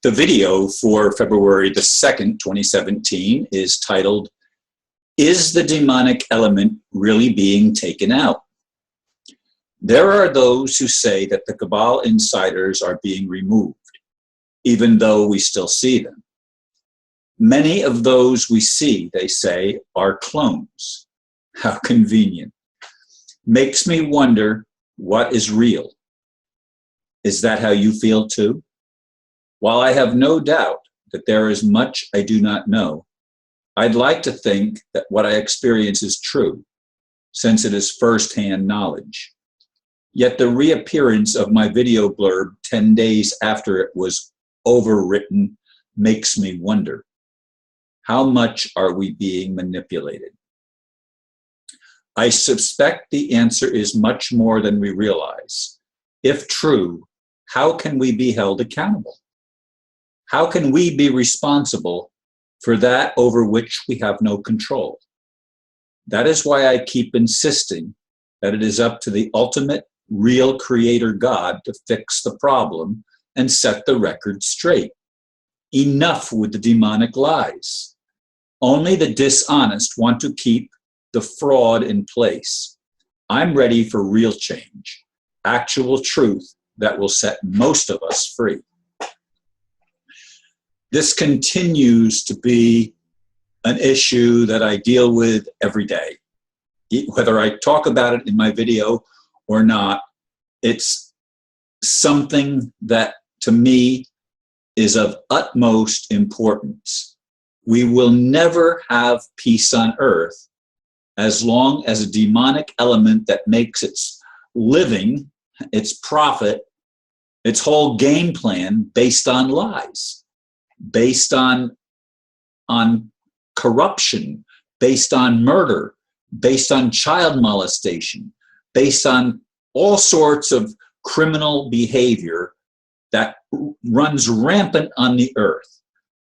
The video for February the 2nd, 2017 is titled, "Is the Demonic Element Really Being Taken Out?" There are those who say that the Cabal insiders are being removed, even though we still see them. Many of those we see, they say, are clones. How convenient. Makes me wonder what is real. Is that how you feel too? While I have no doubt that there is much I do not know, I'd like to think that what I experience is true, since it is first-hand knowledge. Yet the reappearance of my video blurb 10 days after it was overwritten makes me wonder, how much are we being manipulated? I suspect the answer is much more than we realize. If true, how can we be held accountable? How can we be responsible for that over which we have no control? That is why I keep insisting that it is up to the ultimate real creator God to fix the problem and set the record straight. Enough with the demonic lies. Only the dishonest want to keep the fraud in place. I'm ready for real change, actual truth that will set most of us free. This continues to be an issue that I deal with every day. Whether I talk about it in my video or not, it's something that to me is of utmost importance. We will never have peace on earth as long as a demonic element that makes its living, its profit, its whole game plan based on lies, based on corruption, based on murder, based on child molestation, based on all sorts of criminal behavior that runs rampant on the earth.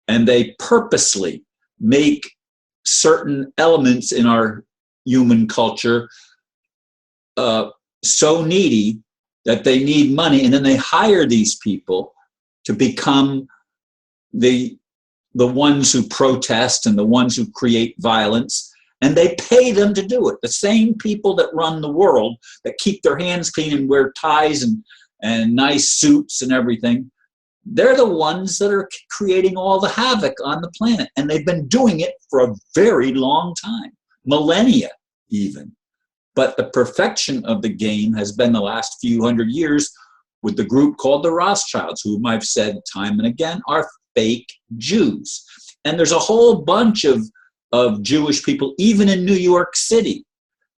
And they purposely make certain elements in our human culture so needy that they need money, and then they hire these people to become the ones who protest and the ones who create violence, and they pay them to do it. The same people that run the world, that keep their hands clean and wear ties and nice suits and everything, they're the ones that are creating all the havoc on the planet, and they've been doing it for a very long time, millennia even. But the perfection of the game has been the last few hundred years with the group called the Rothschilds, whom I've said time and again are fake Jews. And there's a whole bunch of Jewish people, even in New York City,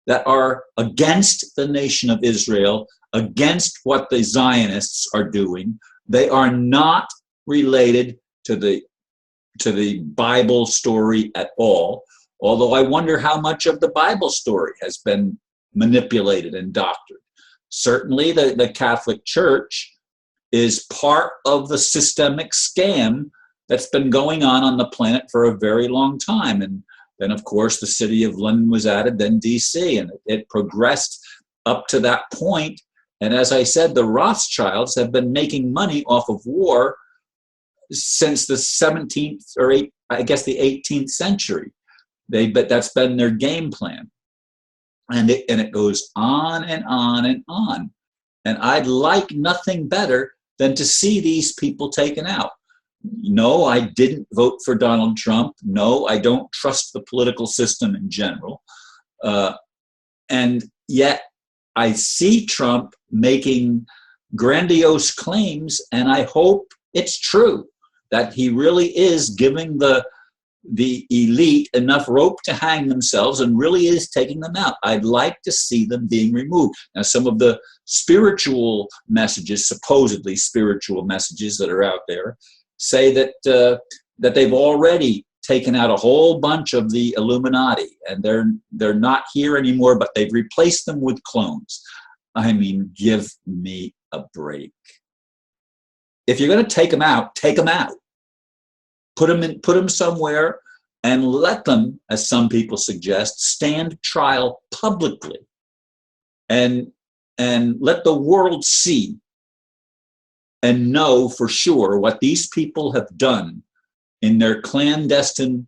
that are against the nation of Israel, against what the Zionists are doing. They are not related to the Bible story at all, although I wonder how much of the Bible story has been manipulated and doctored. Certainly the Catholic Church is part of the systemic scam that's been going on the planet for a very long time. And then, of course, the city of London was added, then DC, and it progressed up to that point. And as I said, the Rothschilds have been making money off of war since the 17th or the 18th century. But that's been their game plan. And it goes on and on and on. And I'd like nothing better than to see these people taken out. No, I didn't vote for Donald Trump. No, I don't trust the political system in general. And yet I see Trump making grandiose claims, and I hope it's true that he really is giving the elite enough rope to hang themselves and really is taking them out. I'd like to see them being removed. Now, some of the spiritual messages, supposedly spiritual messages that are out there, say that they've already taken out a whole bunch of the Illuminati, and they're not here anymore, but they've replaced them with clones. I mean, give me a break. If you're going to take them out, take them out. Put them somewhere and let them, as some people suggest, stand trial publicly, and let the world see and know for sure what these people have done in their clandestine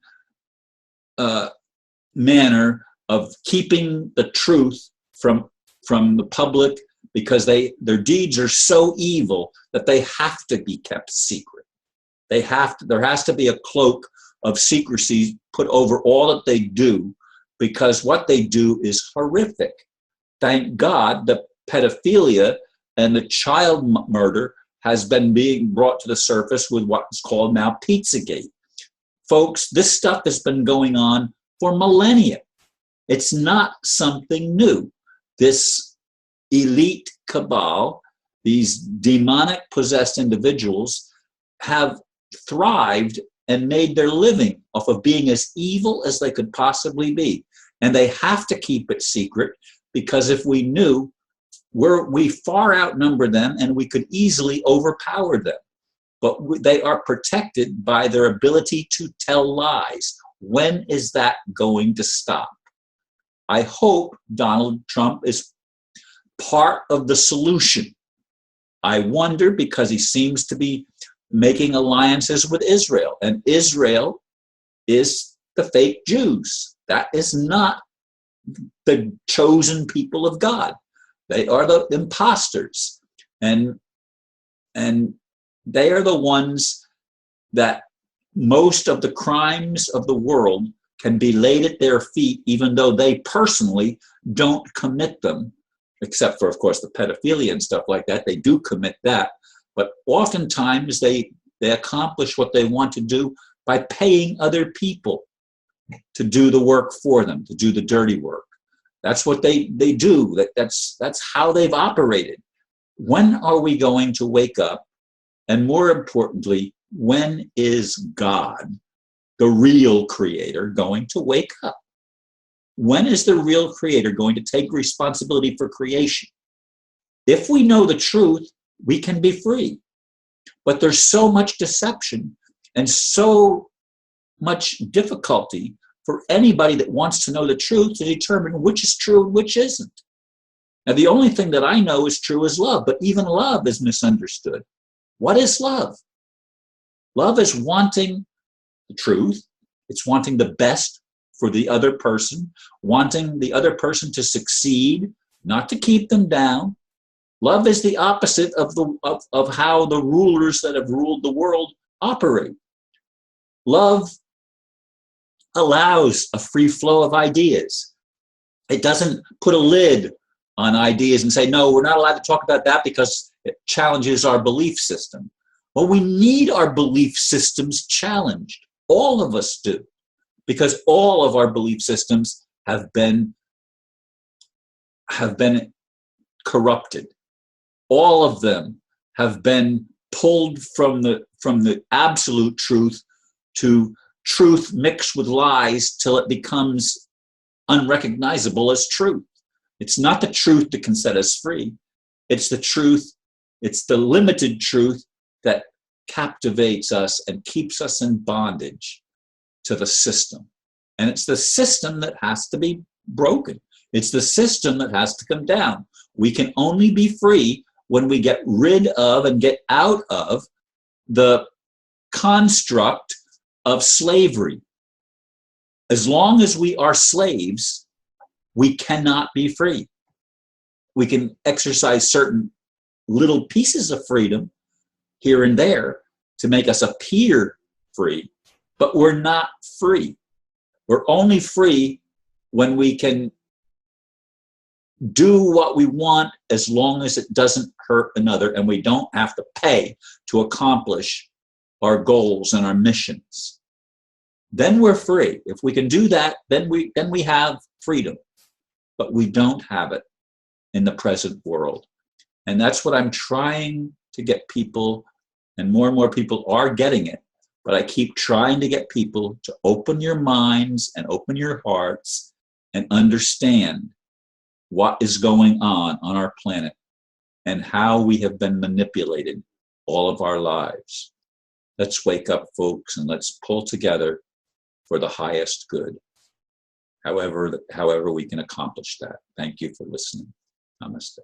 manner of keeping the truth from the public, because their deeds are so evil that they have to be kept secret. There has to be a cloak of secrecy put over all that they do, because what they do is horrific. Thank God the pedophilia and the child murder has been being brought to the surface with what's called now Pizzagate. Folks, this stuff has been going on for millennia. It's not something new. This elite cabal, these demonic possessed individuals, have thrived and made their living off of being as evil as they could possibly be. And they have to keep it secret, because if we knew, we far outnumber them and we could easily overpower them. But they are protected by their ability to tell lies. When is that going to stop? I hope Donald Trump is part of the solution. I wonder, because he seems to be making alliances with Israel, and Israel is the fake Jews. That is not the chosen people of God. They are the imposters, and they are the ones that most of the crimes of the world can be laid at their feet, even though they personally don't commit them, except for, of course, the pedophilia and stuff like that. They do commit that, but oftentimes they accomplish what they want to do by paying other people to do the work for them, to do the dirty work. That's what they do. That's how they've operated. When are we going to wake up? And more importantly, when is God, the real creator, going to wake up? When is the real creator going to take responsibility for creation? If we know the truth, we can be free. But there's so much deception and so much difficulty for anybody that wants to know the truth to determine which is true and which isn't. Now, the only thing that I know is true is love, but even love is misunderstood. What is love? Love is wanting the truth. It's wanting the best for the other person, wanting the other person to succeed, not to keep them down. Love is the opposite of how the rulers that have ruled the world operate. Love allows a free flow of ideas. It doesn't put a lid on ideas and say, no, we're not allowed to talk about that because it challenges our belief system. Well, we need our belief systems challenged. All of us do, because all of our belief systems have been corrupted. All of them have been pulled from the absolute truth to truth mixed with lies till it becomes unrecognizable as truth. It's not the truth that can set us free. It's the truth, it's the limited truth that captivates us and keeps us in bondage to the system. And it's the system that has to be broken. It's the system that has to come down. We can only be free when we get rid of and get out of the construct of slavery. As long as we are slaves, we cannot be free. We can exercise certain little pieces of freedom here and there to make us appear free, but we're not free. We're only free when we can do what we want as long as it doesn't hurt another and we don't have to pay to accomplish our goals and our missions. Then we're free. If we can do that, then we have freedom. But we don't have it in the present world. And that's what I'm trying to get people, and more people are getting it. But I keep trying to get people to open your minds and open your hearts and understand what is going on our planet and how we have been manipulated all of our lives. Let's wake up, folks, and let's pull together for the highest good, however we can accomplish that. Thank you for listening. Namaste.